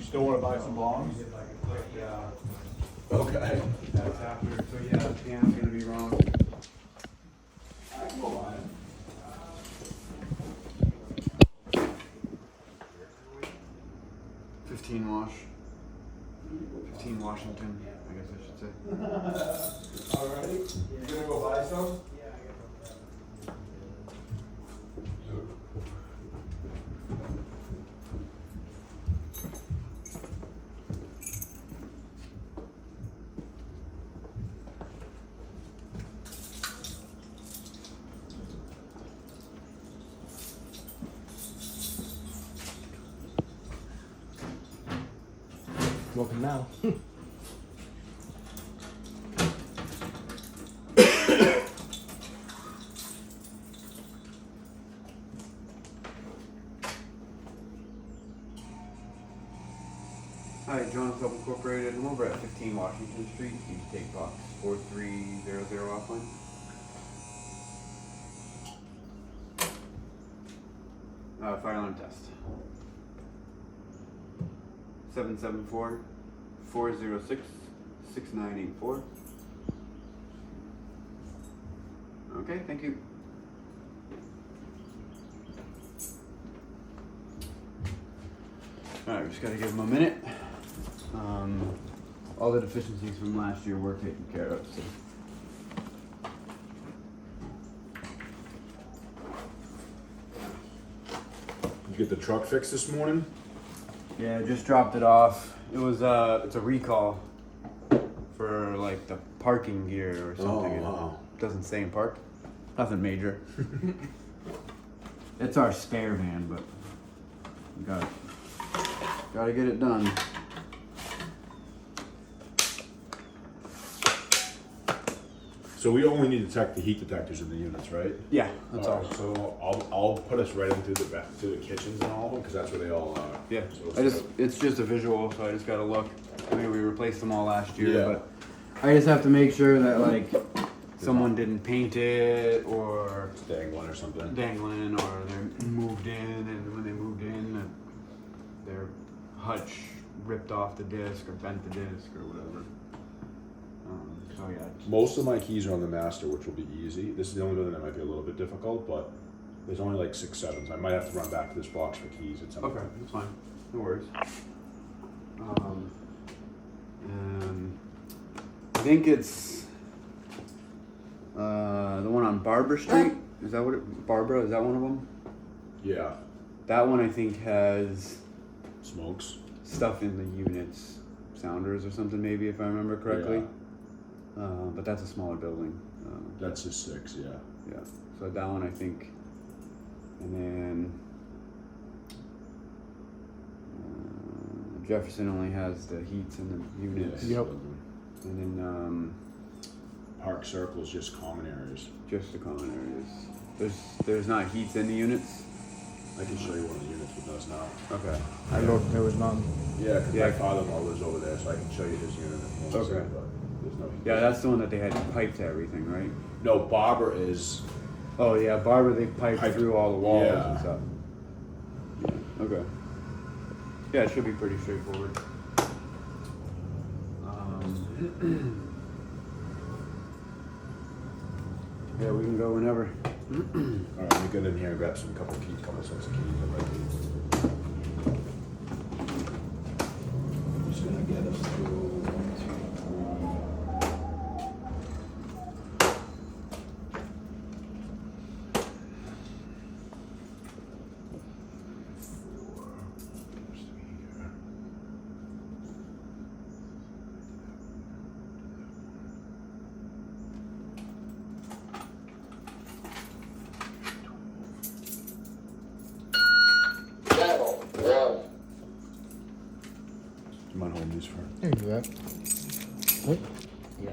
Still wanna buy some bongs? Yeah, Okay. that's after, so yeah, the piano's gonna be wrong. I can go buy it. 15 Wash. 15 Washington, I guess I should say. Alright, you gonna go buy some? Welcome now. Hi, John Club Incorporated. I'm over at 15 Washington Street. You can take box 4300 offline. Fire alarm test. 774-406-6984. Okay, thank you. Alright, we just gotta give them a minute. All the deficiencies from last year were taken care of, so. You get the truck fixed this morning? Yeah, I just dropped it off. It was it's a recall for like the parking gear or something. Oh, wow. It doesn't say in park. Nothing major. It's our spare van, but we gotta get it done. So we only need to check the heat detectors in the units, right? Yeah, that's all. Alright, so I'll put us right into the kitchens and all of them, cause that's where they all are. Yeah, So it's just a visual, so I just gotta look. I mean, we replaced them all last year, Yeah. but I just have to make sure that like someone didn't paint it or it's dangling or something. dangling or they're moved in, and when they moved in, their hutch ripped off the disc or bent the disc or whatever. So yeah. Most of my keys are on the master, which will be easy. This is the only building that might be a little bit difficult, but there's only like 6 sevens. I might have to run back to this box for keys at some Okay, point. that's fine. No worries. And I think it's the one on Barbara Street. Is that what it? Barbara? Is that one of them? Yeah, That one I think has smokes. stuff in the units, sounders or something maybe if I remember correctly. Yeah. But that's a smaller building. That's just 6, yeah. Yeah. So that one I think, and then Jefferson only has the heats and the units. Yep. And then Park Circle is just common areas. just the common areas. There's not heats in the units. I can show you one of the units with us now. Okay. I looked, there was none. Yeah, because Yeah. my father-in-law lives over there, so I can show you his unit if you want to see Okay. it, but there's no heat. Yeah, that's the one that they had piped to everything, right? No, Barbara is, Oh yeah, Barbara they piped Piped- through all the walls yeah. and stuff. Yeah. Okay. Yeah, it should be pretty straightforward. Yeah, we can go whenever. alright, let me get in here and grab some couple sets of keys. I'm ready. Just gonna get us through 1, 2, 3, 4. Channel 1. Do you mind holding these for? You can do that. What? Yeah.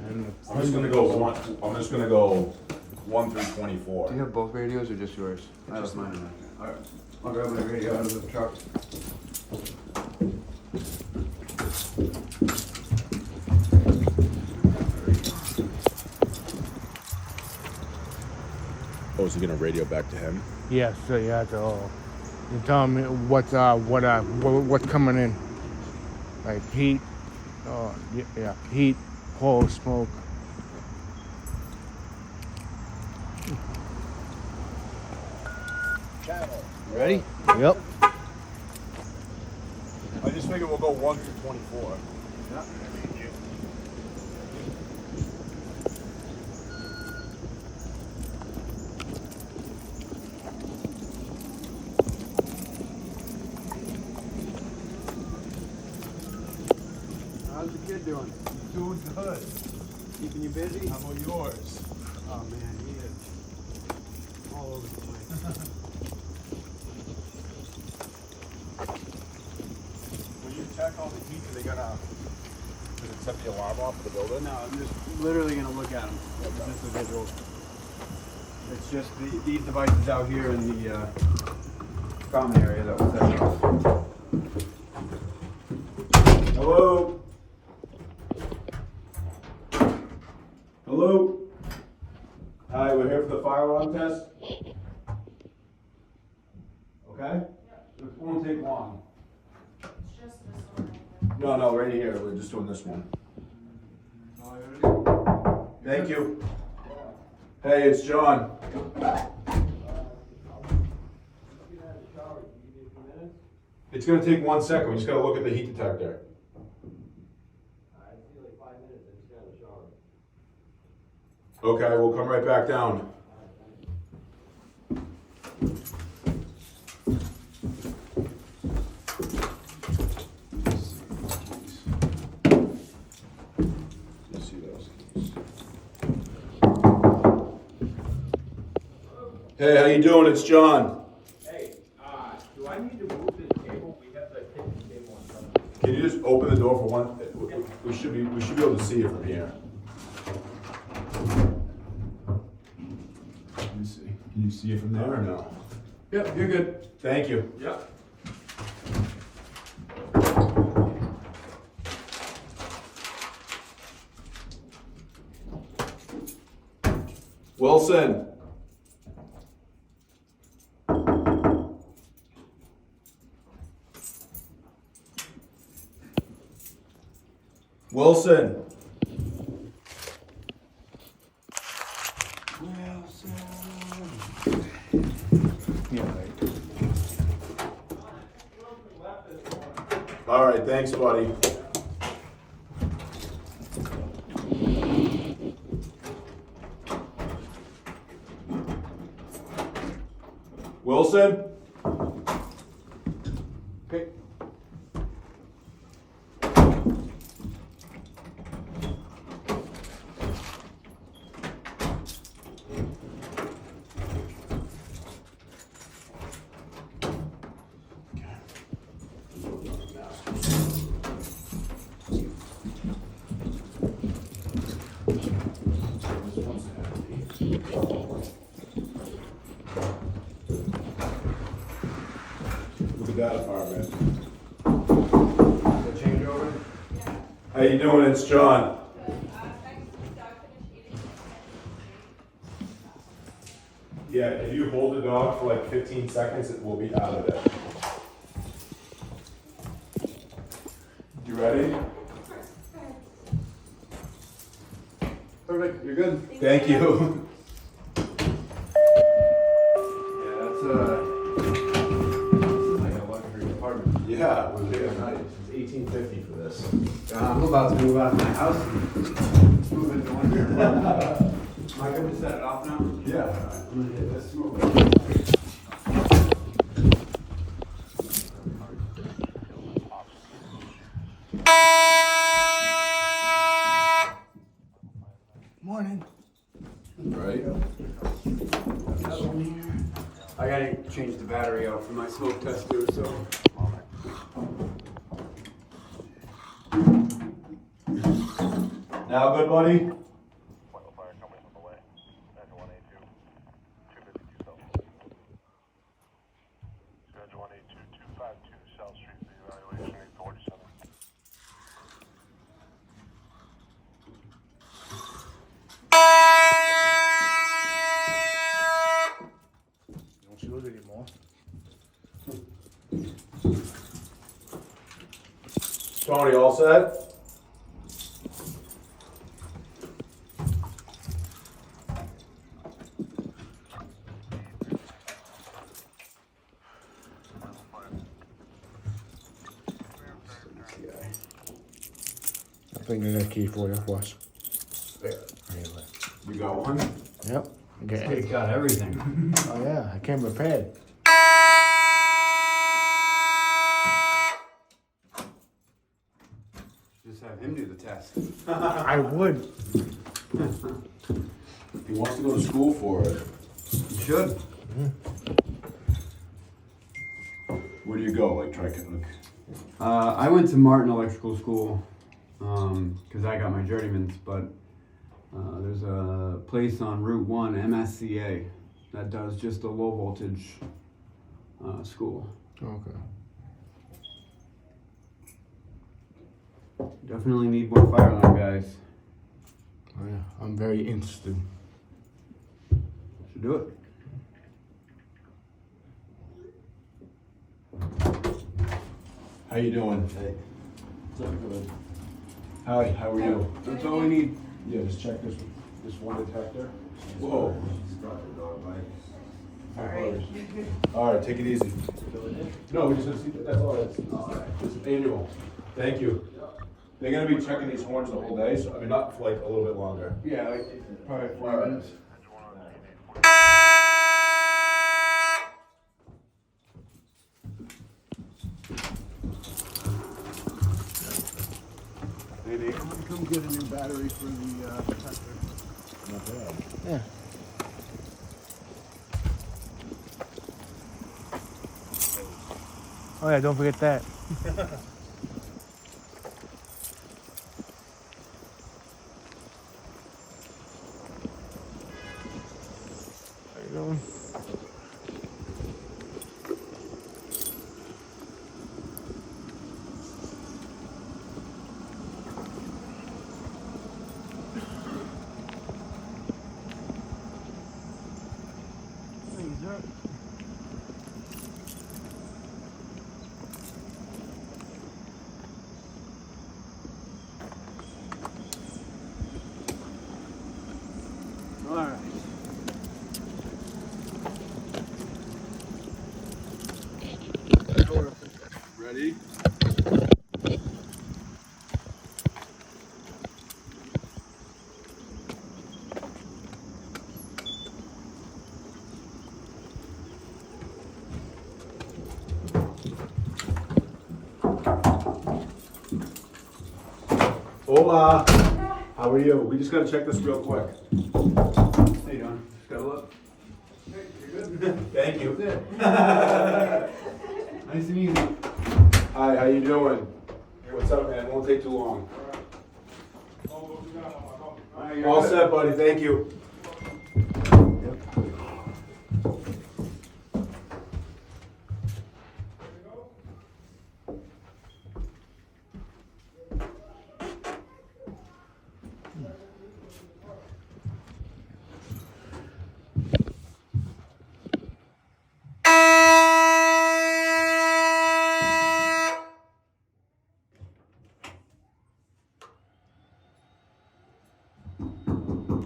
And I'm just gonna go 1 through 24. Do you have both radios or just yours? I Just have mine. mine. Alright. I'll grab my radio out of the truck. Oh, is he gonna radio back to him? Yes, so you have to. You tell me what's coming in, like heat. Yeah, heat, cold, smoke. Ready? Yep. I just figured we'll go 1 through 24. Yeah. How's the kid doing? Doing good. Keeping you busy? How about yours? Oh man, he is all over the place. When you check all the heat, are they gonna? Does it set the alarm off for the building? No, I'm just literally gonna look at them. Just a visual. It's just these devices out here in the common area that was set off. Hello? Hello? Hi, we're here for the fire alarm test. Okay? It won't take long. It's just this one. No, right here. We're just doing this one. Thank you. Hey, it's John. It's gonna take 1 second. We just gotta look at the heat detector. Okay, we'll come right back down. Let's see those keys. Hey, how you doing? It's John. Hey, do I need to move this table? We have the kitchen table in front of us. Can you just open the door for one? We should be able to see it from here. Let me see. Can you see it from there or no? Yep, you're good. Thank you. Yep. Wilson. Wilson. Yeah, right. All right, thanks, buddy. Wilson? Okay. Look at that apartment. The changeover? How you doing? It's John. Yeah, if you hold the dog for like 15 seconds, it will be out of there. You ready? Perfect, you're good. Thank you. Yeah, this is like a luxury apartment. Yeah, we're here tonight. It's 1850 for this. I'm about to move out of my house and move into one here. Am I good to set it off now? Yeah. I'm gonna hit this move. Morning. Right? I gotta change the battery out for my smoke test too, so. Now, good buddy? Fire company on the way. 9182, 252 South. Schedule 182, 252 South Street, the evaluation 847. Tony, all set? I think I got a key for you, boss. You got one? Yep. Okay. It's got everything. Oh yeah, I came prepared. Just have him do the test. I would. He wants to go to school for it. You should. Where do you go? Like, try to look. I went to Martin Electrical School because I got my journeyman's, but there's a place on Route 1, MSCA, that does just a low voltage school. Okay. Definitely need more fire alarm guys. Oh yeah, I'm very interested. Should do it. How you doing? Hey. Hi, how are you? That's all we need. Yeah, just check this one detector. Whoa. All right, take it easy. No, we just gotta see, that's all it is. It's annual. Thank you. They're gonna be checking these horns the whole day, so, I mean, not for like a little bit longer. Yeah, like probably 4 minutes. Maybe. Come get a new battery for the detector. Not bad. Yeah. Oh yeah, don't forget that. How you doing? Alright. Ready? Hola. How are you? We just gotta check this real quick. How you doing? Just gotta look. Hey, you're good? Thank you. Nice and easy. Hi, how you doing? Hey, what's up, man? Won't take too long. All set, buddy. Thank you.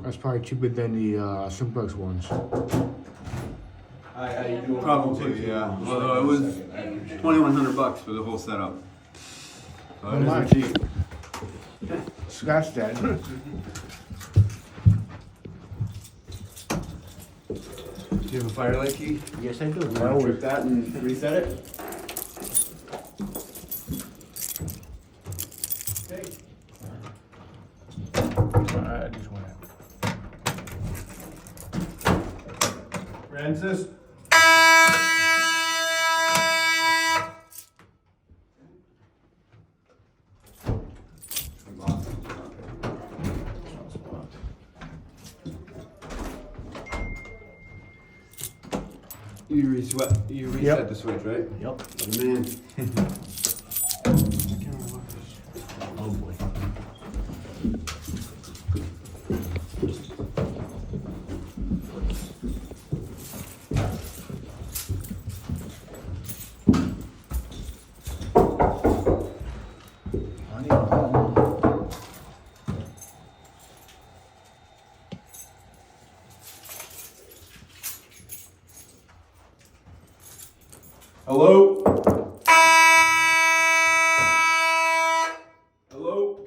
That's probably cheaper than the simplex ones. Hi, how you doing? Probably, yeah. Although it was $2,100 for the whole setup. So it How isn't much? cheap. Scratch that. Do you have a firelight key? Yes, I do. You wanna trip that and reset it? I just want Francis? You reset Yep. the switch, right? Yep. Man. Oh boy. I need a home. Hello? Hello?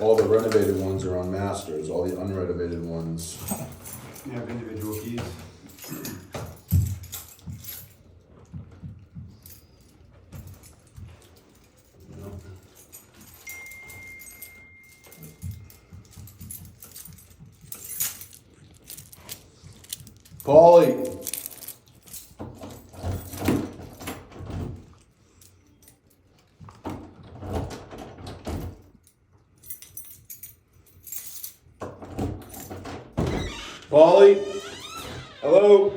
All the renovated ones are on masters, all the unrenovated ones. You have individual keys. Paulie. Paulie. Hello.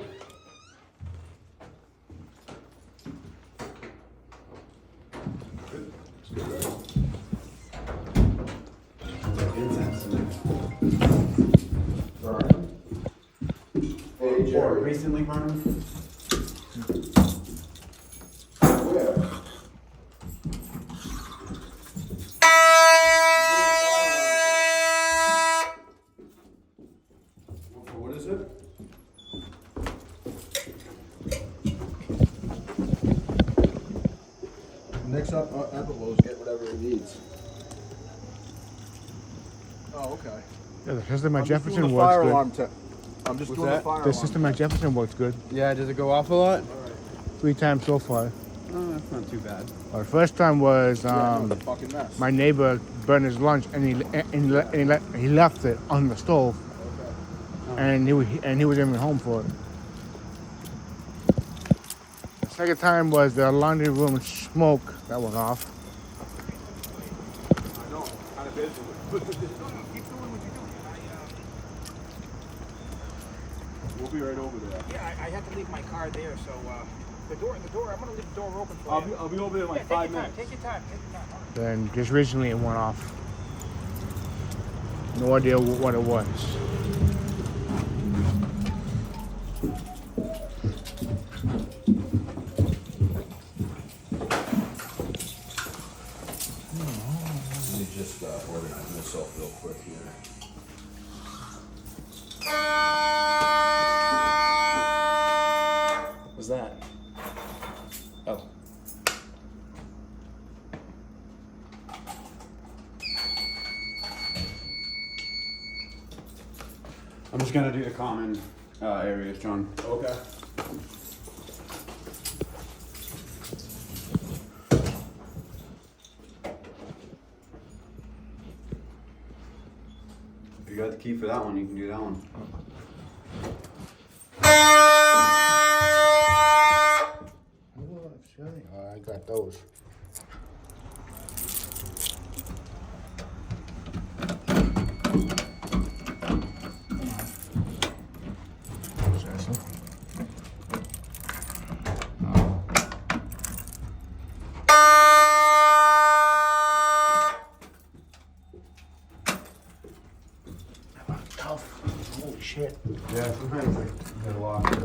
Hey, Jerry. Recently, Vernon? Where? What is it? Next up, Everlow's get whatever it needs. Oh, okay. Yeah, the system at I'm just doing Jefferson the works fire good. alarm I'm just What's doing that? the fire The alarm. system at Jefferson works good. Yeah, does it go off a lot? 3 times so far. Oh, that's not too bad. The first time was Yeah, no, the fucking mess. my neighbor burned his lunch and he left it on the stove, and he was even home for it. The second time was the laundry room smoke that went off. I know, kind of busy. We'll be right over there. Yeah, I had to leave my car there, so the door. I'm gonna leave the door open for you. I'll be over there in like 5 minutes. Take your time. Then just recently it went off. No idea what it was. Let me just organize myself real quick here. What's that? Oh. I'm just gonna do the common areas, John. Okay. If you got the key for that one, you can do that one. Oh, I got those. Tough. Holy shit. Yeah, sometimes like get lost.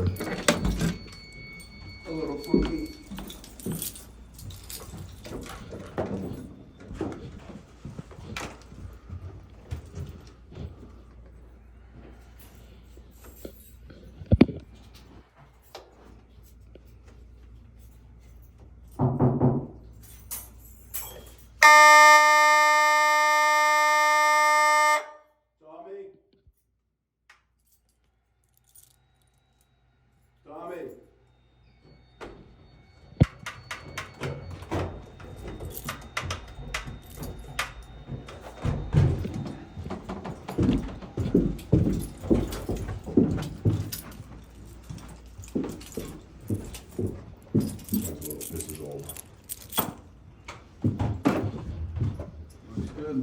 A little funky. Tommy. This is old. Looks good.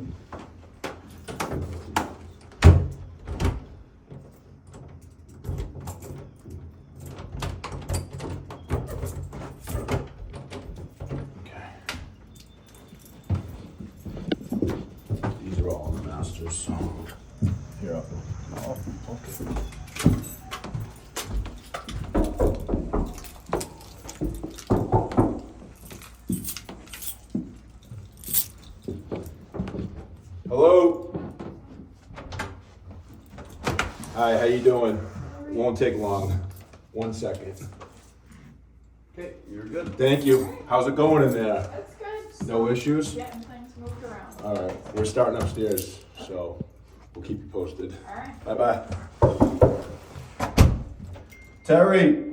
so. Here, I'll. Oh, okay. Hello? Hi, how you doing? Won't take long. 1 second. Okay, you're good. Thank you. How's it going in there? That's good. No issues? Getting things moved around. All right, we're starting upstairs, so we'll keep you posted. All right. Bye-bye. Terry?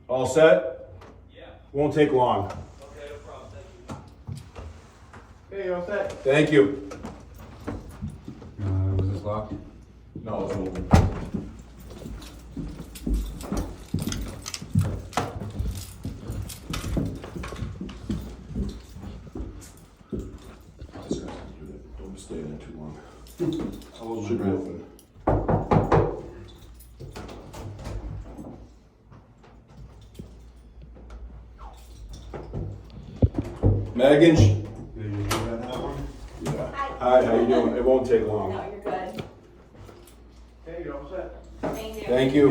All set? Yeah. Won't take long. Okay, no problem, thank you. Hey, you all set? Thank you. Was this locked? No, it's open. Don't be staying there too long. Should be open. Megan? Did you do that one? Yeah. Hi, how you doing? It won't take long. No, you're good. Hey, you all set? Thank you. Thank you.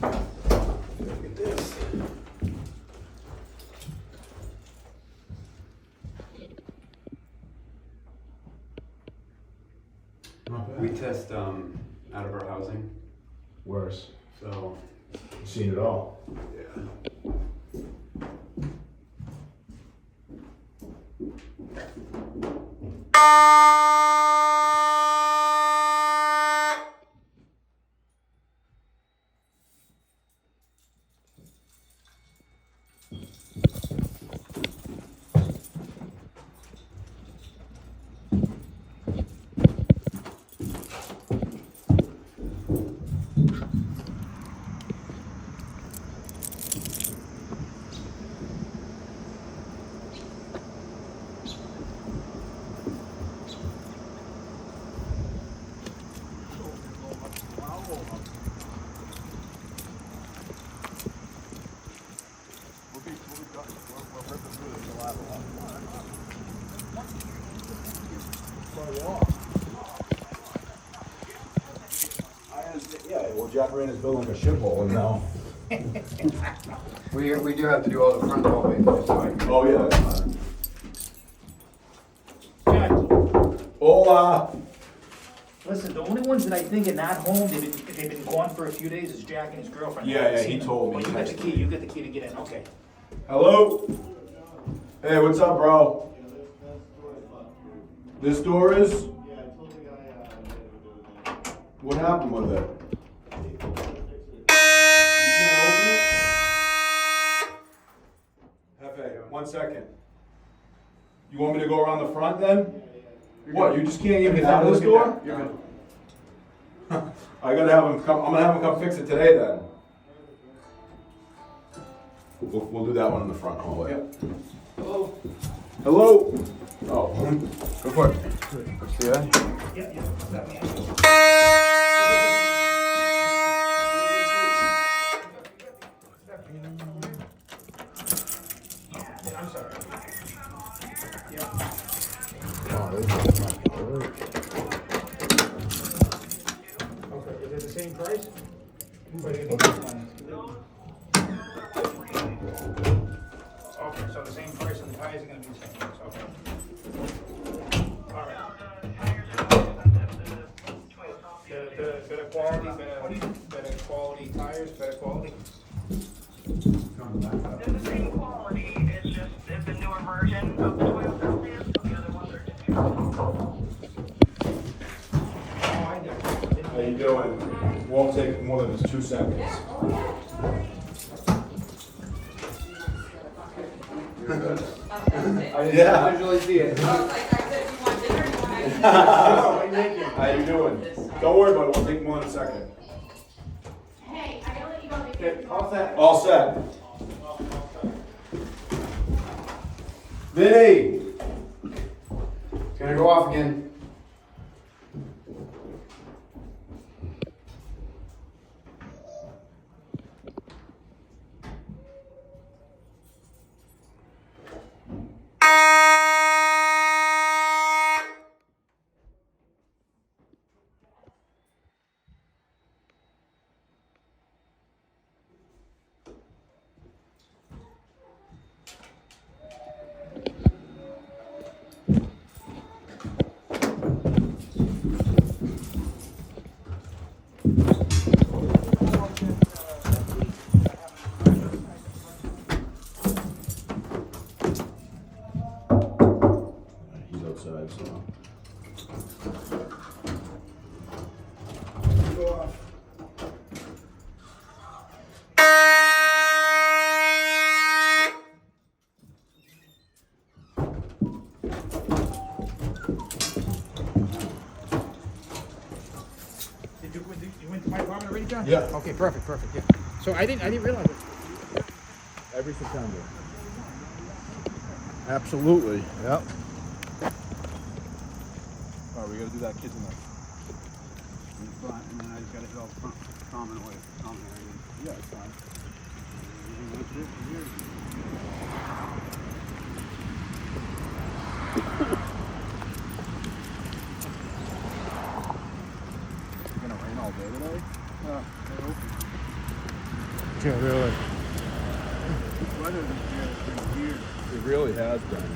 Look at this. We test out of our housing, Worse. so Seen it all. yeah. Yeah, well, Jack ran his building like a shithole and now. We do have to do all the front hallways, so I can. Oh, yeah, that's fine. Jack, Hola. listen, the only ones that I think are not home, they've been gone for a few days, is Jack and his girlfriend. I Yeah, haven't yeah, seen he them. told me. Well, you got the key, you got the key to get in, okay. Hello? Hey, what's up, bro? This door is? What happened with it? You can't open it? Hefe, 1 second. You want me to go around the front then? What, you just can't even get out of this door? You're good. I gotta have him come, I'm gonna have him come fix it today then. We'll do that one in the front hallway. Hello. Hello? Oh, go for it. See that? Yeah, yeah, let me I'm sorry. Yeah. Okay, is it the same price? Okay, so the same price and the tires are gonna be the same price, okay. All right. Better quality, better quality tires, better quality. They're the same quality, it's just the newer version of the Toyota Land, so the other ones are just. Oh, I got it. How you doing? Won't take more than 2 seconds. Yeah. Visually see it. I was like, I said, you want dinner, you want ice cream? How you doing? Don't worry about it, won't take more than a second. Hey, I gotta let you go. Because All set. All set. Vinny! It's gonna go off again. Yeah. Okay, perfect, yeah. So I didn't realize it. Every September. Absolutely. Yep. All right, we gotta do that kids night. And then I just gotta hit all common areas. Yeah, it's fine. It's gonna rain all day today? Yeah, really. Weather this year has been weird. It really has been.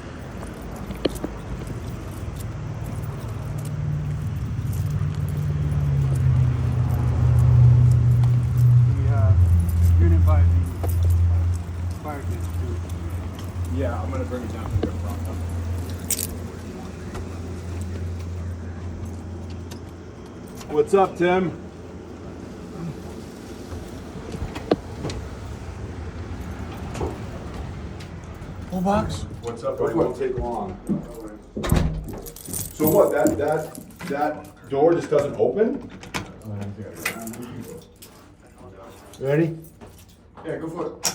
You're gonna buy the fire pit too. Yeah, I'm gonna bring it down to the front. What's up, Tim? Full box? What's up, buddy? It won't take long. So what, that door just doesn't open? Ready? Yeah, go for it.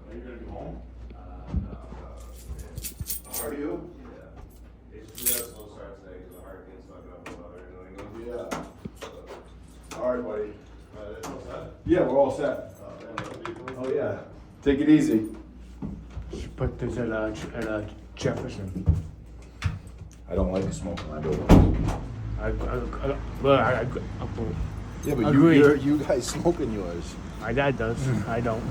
Are you gonna be home? How are you? Yeah. All right, buddy. Yeah, we're all set. Oh, yeah. Take it easy. Should put this at Jefferson. I don't like smoking my building. Yeah, but Agreed. you guys smoking yours. My dad does. I don't.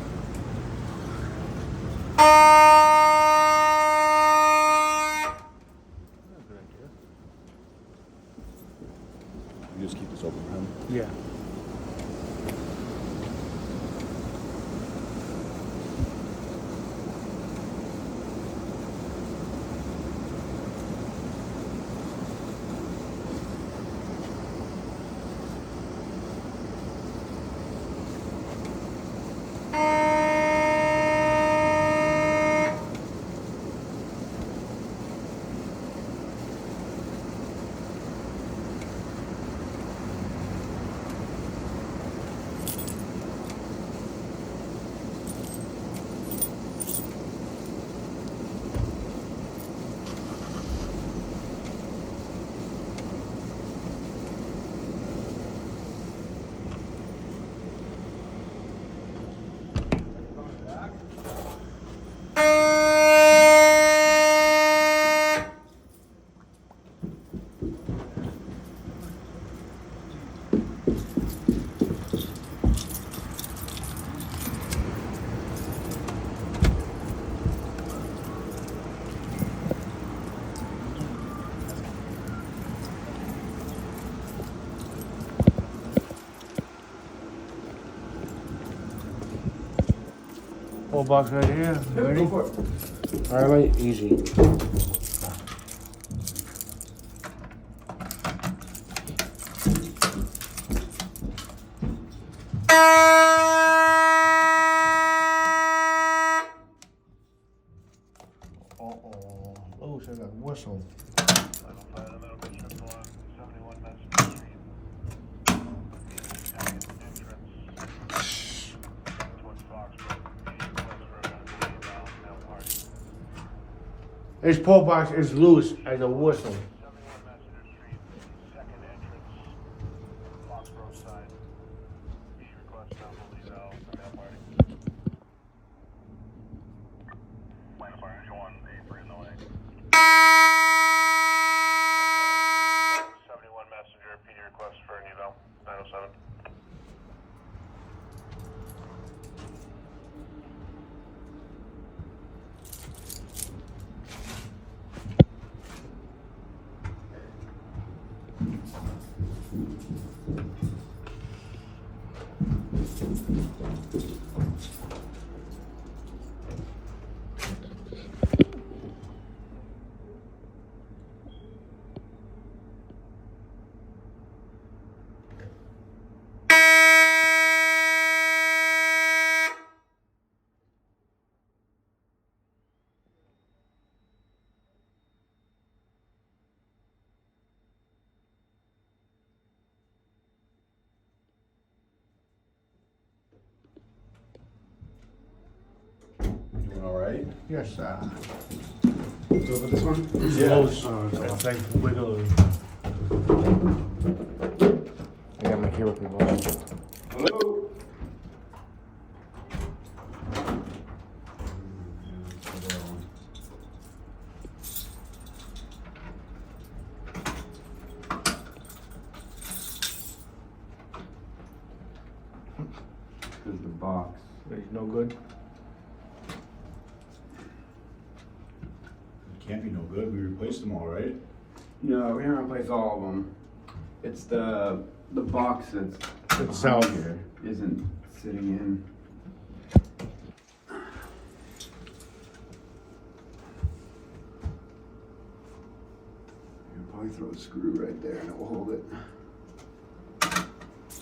You just keep this open for him. Yeah. Full box right here. Ready? Go for it. All right, easy. Oh, so I got whistle. This pole box is loose as a whistle. all right? Yes, So for this one? Close. Oh, okay. It's like wiggly. I got my camera people. Hello? There's the box. He's no good. Can't be no good. We replaced them all, right? No, we didn't replace all of them. It's the box that's Itself. behind here isn't sitting in. You'll probably throw a screw right there and it will hold it.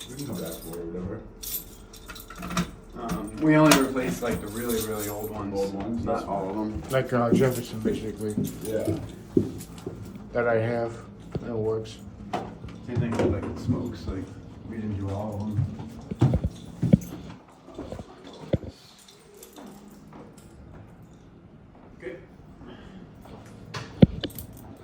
We can come back for it, whatever. We only replaced like the really, really old ones. Old ones, Not that's all of them. Like Jefferson, basically, Yeah. that I have. And it works. Same thing with like it smokes, like we didn't do all of them. Okay.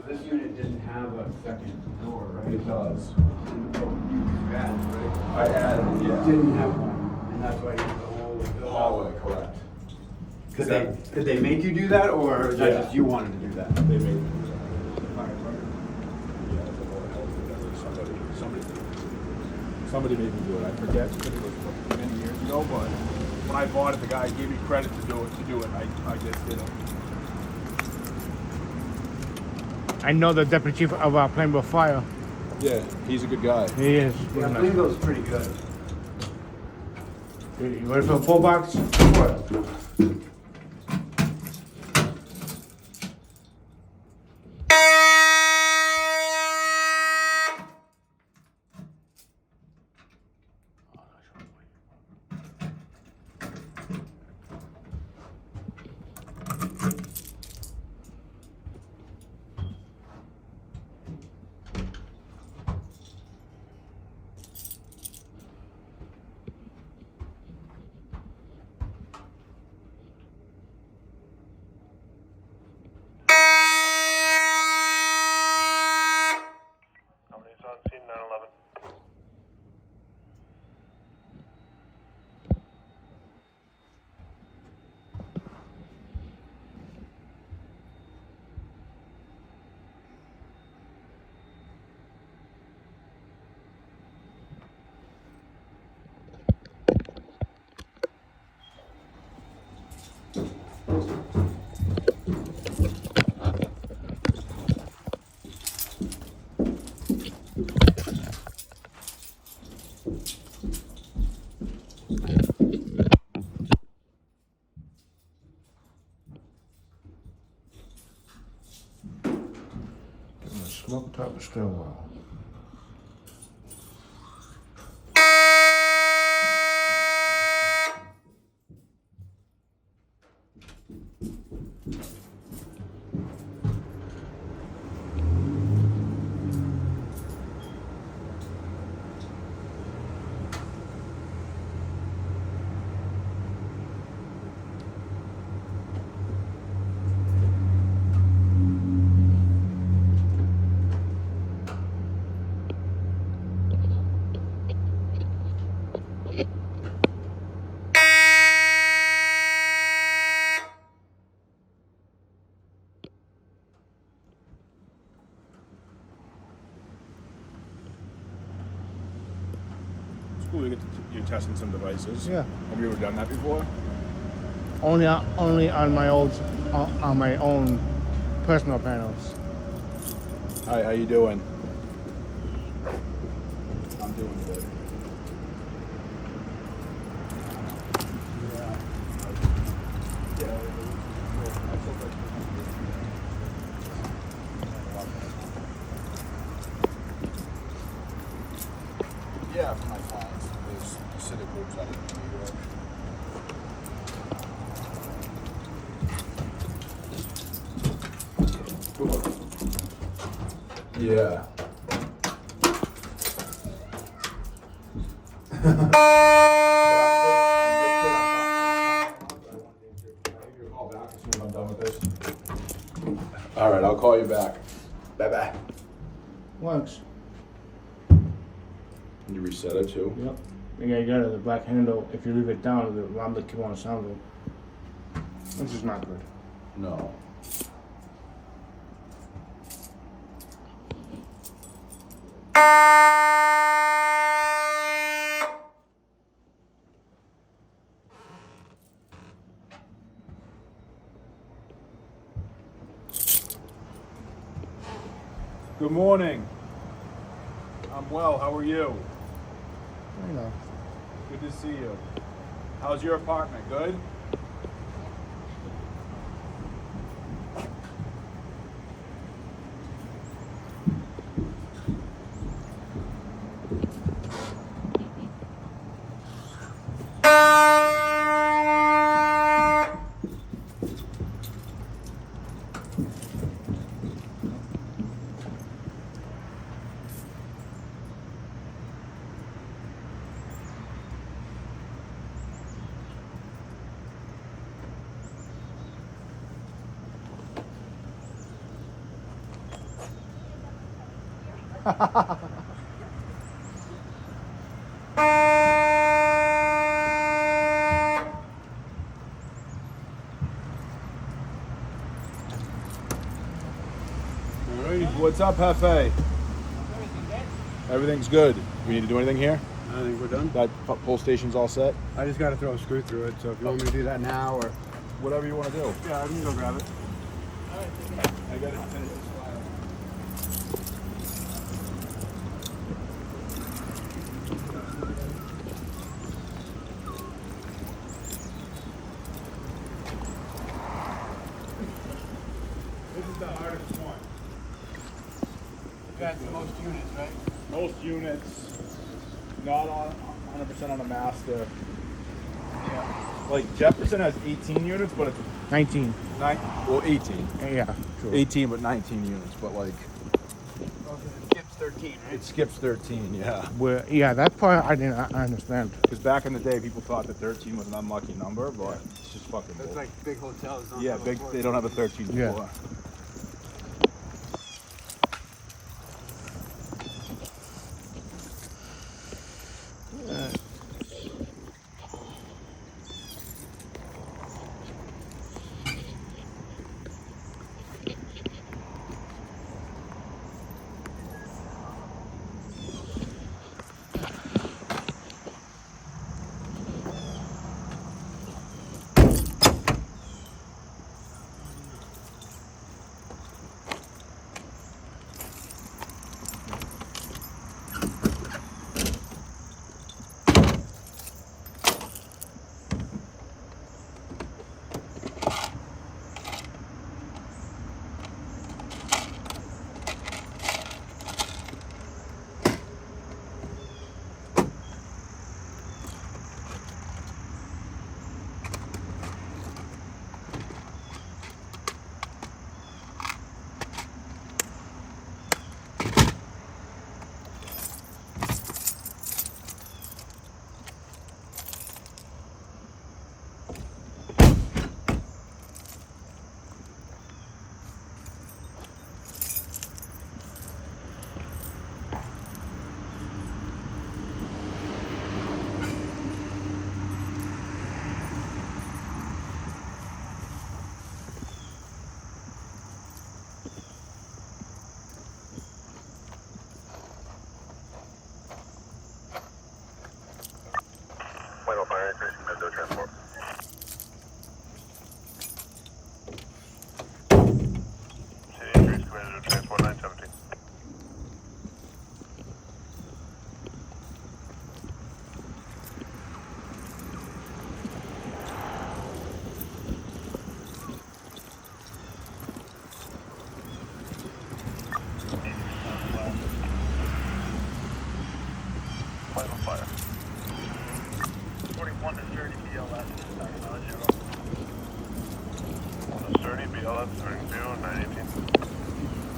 This unit didn't have a second door, right? It does. You added, right? I added, It yeah. didn't have one, and that's why you put the whole The hallway, correct. Did they make you do that, or is that Yeah. just you wanted to do that? They made me do that. Yeah, the Board of Health, whatever. Somebody made me do it. I forget, but it was many years ago, but when I bought it, the guy gave me credit to do it. I just did it. I know the deputy chief of Plainville Fire. Yeah, he's a good guy. He is. Yeah, Plainville's pretty good. You ready for a full box? Somebody's on scene 911. Smoke top of stairwell. It's cool you're testing some devices. Yeah. Have you ever done that before? Only on my own personal panels. Hi, how you doing? I'm doing good. Yeah, for my clients, there's specific groups out of New York. Yeah. Call All right, I'll call you back. Bye-bye. Once. You reset it too? Yep. Yeah, you got it, the black handle. If you leave it down, the alarm will keep on sounding. This is not good. No. Good morning. I'm well. How are you? You know. Good to see you. How's your apartment? Good? Alrighty, what's up, Hefe? Everything's good. We need to do anything here? I think we're done. That pull station's all set? I just got to throw a screw through it, so if you want me to do that now or... Whatever you want to do. Yeah, I can go grab it. I gotta finish this file. This is the hardest one. That's the most units, right? Most units, not on 100% on a master. Like Jefferson has 18 units, but it's 19. 18. Yeah, sure. 18, but 19 units. But like, Skips 13, right? it skips 13. Yeah. Well, yeah, that part I understand. Because back in the day, people thought that 13 was an unlucky number, but it's just fucking That's bull. like big hotels. Don't Yeah, have a big. floor. They don't have a 13 Yeah. floor. Final fire increase, commando transport. City increase, commando transport 917. Final fire. 41 to 30 BLS, acknowledge you. 1 to 30 BLS, 32, 918.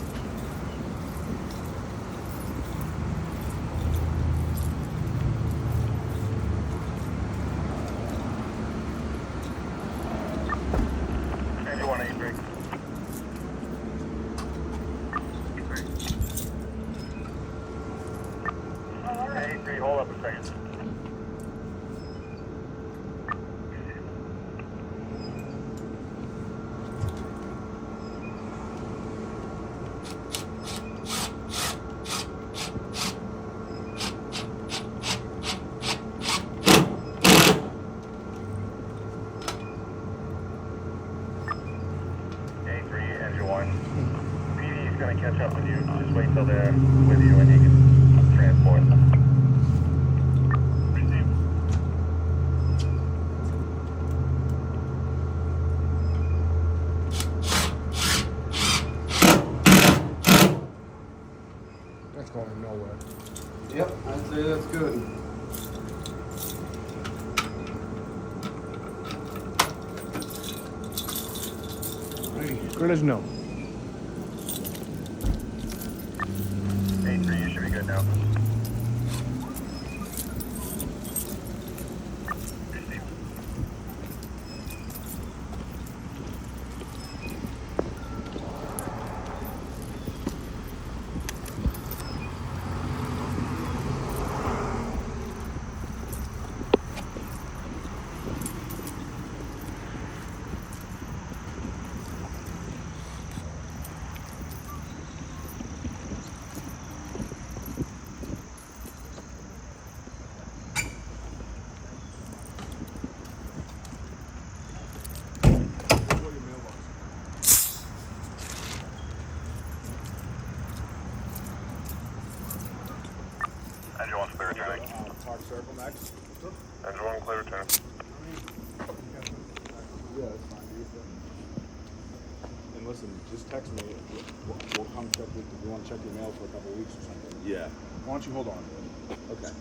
gonna catch up with you. Just wait till they're with you and you can transport. Receive. That's going nowhere. Yep, I'd say that's good. Good as no. 8-3, you should be good now. Receive. Engine 1's clear returning. Park Circle next. Engine 1 clear return. Yeah, that's fine. And listen, just text me. We'll come check it. If you want to check your mail for a couple of weeks or something. Yeah. Why don't you hold on? Okay.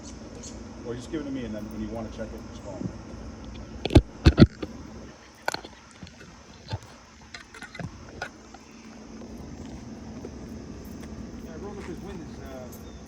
Or just give it to me, and then when you want to check it, just call me.